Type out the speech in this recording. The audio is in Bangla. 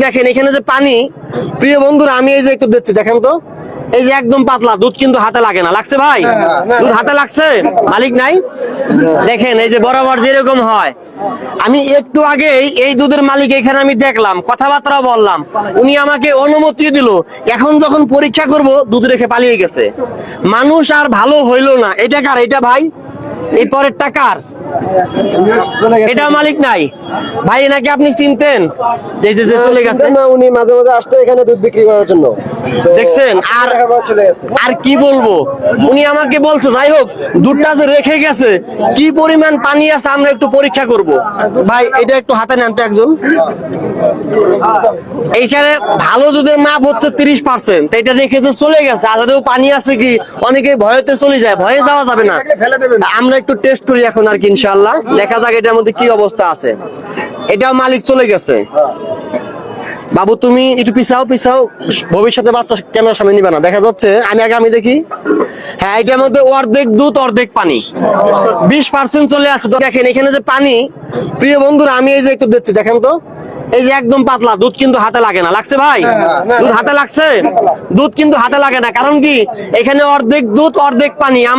দেখেন এখানে যে পানি, প্রিয় বন্ধুরা আমি এই যে একটু দিচ্ছি, দেখেন তো এই যে একদম পাতলা দুধ, কিন্তু হাতে লাগে না। লাগছে ভাই? দুধ হাতে লাগছে? মালিক নাই? দেখেন এই যে বরাবর যেরকম হয়। আমি একটু আগেই এই দুধের মালিক এখানে আমি দেখলাম, কথাবার্তা বললাম, উনি আমাকে অনুমতি দিল। এখন যখন পরীক্ষা করব দুধ রেখে পালিয়ে গেছে। মানুষ আর ভালো হইলো না। এটা কার? এটা ভাই এই পরের টাকার, এটাও মালিক নাই ভাই। নাকি আপনি চিনতেন? এই যে চলে গেছে না, উনি মাঝে মাঝে আসতো এখানে দুধ বিক্রি করার জন্য। দেখছেন? আর চলে গেছে। আর কি বলবো, উনি আমাকে বলছে যাই হোক দুধটা যে রেখে গেছে, কি পরিমাণ পানি আছে আমরা একটু পরীক্ষা করব। ভাই এটা একটু হাতে নেন তো একজন। এইখানে ভালো দুধের মাপ হচ্ছে 30%, এটা রেখেছে চলে গেছে। আলাদাও পানি আছে কি, অনেকে ভয়তে চলে যায়, ভয়ে যাওয়া যাবে না। আমরা একটু টেস্ট করি এখন আর কি, ইনশাআল্লাহ দেখা যাক এটার মধ্যে কি অবস্থা আছে। এটাও মালিক চলে গেছে। বাবু তুমি একটু পিছাও পিছাও, ভবিষ্যতে বাচ্চা ক্যামেরার সামনে নিবে না, দেখা যাচ্ছে। আমি দেখি, হ্যাঁ এটার মধ্যে অর্ধেক দুধ অর্ধেক পানি, 20% চলে আসছে। তো দেখেন এখানে যে পানি, প্রিয় বন্ধুরা আমি এই যে একটু দিচ্ছি, দেখেন তো এই যে একদম পাতলা দুধ, কিন্তু হাতে লাগে না। লাগছে ভাই? দুধ হাতে লাগছে? দুধ কিন্তু হাতে লাগে না, কারণ কি এখানে অর্ধেক দুধ অর্ধেক পানি। আমরা